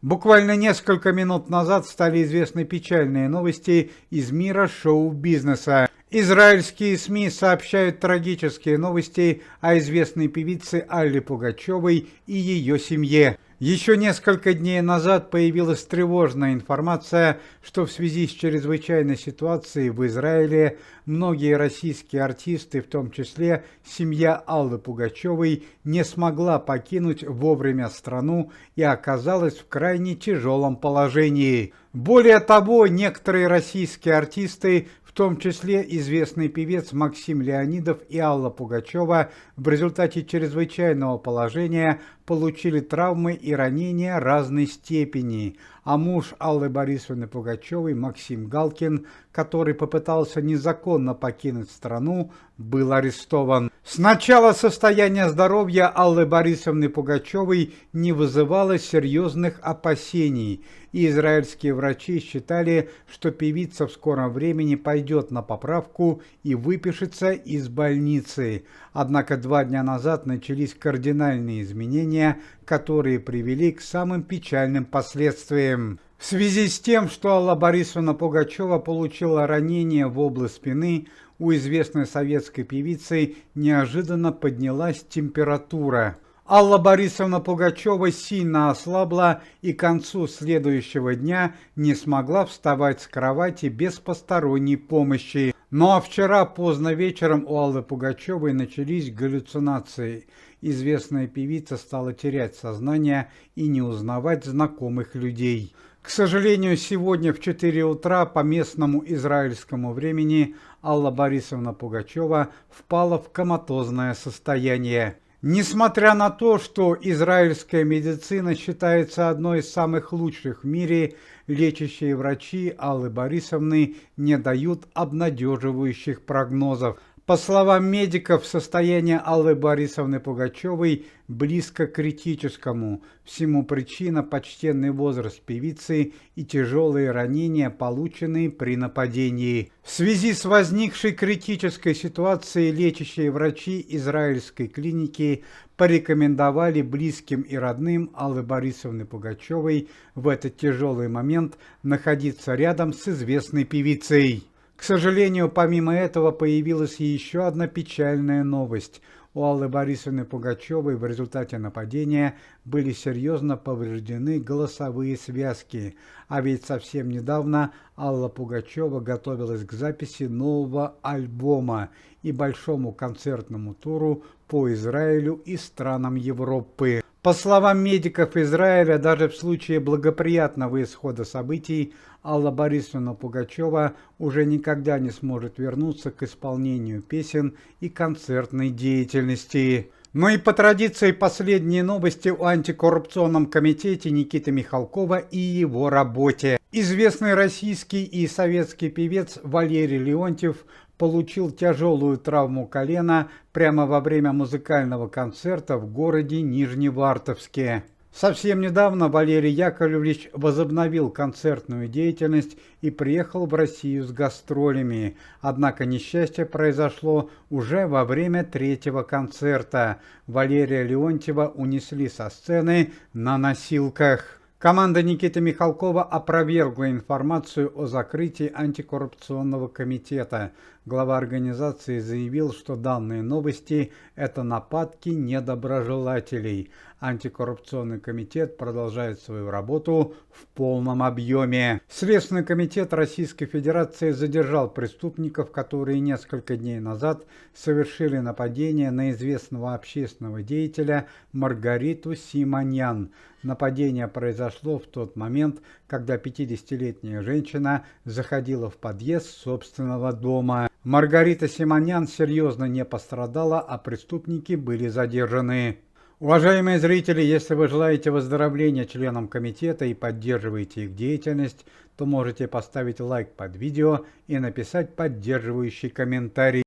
Буквально несколько минут назад стали известны печальные новости из мира шоу-бизнеса. Израильские СМИ сообщают трагические новости о известной певице Алле Пугачевой и ее семье. Еще несколько дней назад появилась тревожная информация, что в связи с чрезвычайной ситуацией в Израиле многие российские артисты, в том числе семья Аллы Пугачевой, не смогла покинуть вовремя страну и оказалась в крайне тяжелом положении. Более того, некоторые российские артисты, в том числе известный певец Максим Леонидов и Алла Пугачева, в результате чрезвычайного положения получили травмы и ранения разной степени, а муж Аллы Борисовны Пугачевой, Максим Галкин, который попытался незаконно покинуть страну, был арестован. Сначала состояние здоровья Аллы Борисовны Пугачевой не вызывало серьезных опасений, и израильские врачи считали, что певица в скором времени пойдет на поправку и выпишется из больницы. Однако 2 дня назад начались кардинальные изменения, которые привели к самым печальным последствиям. В связи с тем, что Алла Борисовна Пугачева получила ранение в область спины, у известной советской певицы неожиданно поднялась температура. Алла Борисовна Пугачева сильно ослабла и к концу следующего дня не смогла вставать с кровати без посторонней помощи. Ну а вчера поздно вечером у Аллы Пугачевой начались галлюцинации. Известная певица стала терять сознание и не узнавать знакомых людей. К сожалению, сегодня в 4 утра по местному израильскому времени Алла Борисовна Пугачева впала в коматозное состояние. Несмотря на то, что израильская медицина считается одной из самых лучших в мире, лечащие врачи Аллы Борисовны не дают обнадеживающих прогнозов. По словам медиков, состояние Аллы Борисовны Пугачевой близко к критическому. Всему причина почтенный возраст певицы и тяжелые ранения, полученные при нападении. В связи с возникшей критической ситуацией лечащие врачи израильской клиники порекомендовали близким и родным Аллы Борисовны Пугачевой в этот тяжелый момент находиться рядом с известной певицей. К сожалению, помимо этого появилась и еще одна печальная новость. У Аллы Борисовны Пугачевой в результате нападения были серьезно повреждены голосовые связки. А ведь совсем недавно Алла Пугачева готовилась к записи нового альбома и большому концертному туру по Израилю и странам Европы. По словам медиков Израиля, даже в случае благоприятного исхода событий Алла Борисовна Пугачева уже никогда не сможет вернуться к исполнению песен и концертной деятельности. Ну и по традиции последние новости о антикоррупционном комитете Никиты Михалкова и его работе. Известный российский и советский певец Валерий Леонтьев получил тяжелую травму колена прямо во время музыкального концерта в городе Нижневартовске. Совсем недавно Валерий Яковлевич возобновил концертную деятельность и приехал в Россию с гастролями. Однако несчастье произошло уже во время 3-го концерта. Валерия Леонтьева унесли со сцены на носилках. Команда Никиты Михалкова опровергла информацию о закрытии антикоррупционного комитета. Глава организации заявил, что данные новости – это нападки недоброжелателей. Антикоррупционный комитет продолжает свою работу в полном объеме. Следственный комитет Российской Федерации задержал преступников, которые несколько дней назад совершили нападение на известного общественного деятеля Маргариту Симоньян. Нападение произошло в тот момент, когда 50-летняя женщина заходила в подъезд собственного дома. Маргарита Симоньян серьезно не пострадала, а преступники были задержаны. Уважаемые зрители, если вы желаете выздоровления членам комитета и поддерживаете их деятельность, то можете поставить лайк под видео и написать поддерживающий комментарий.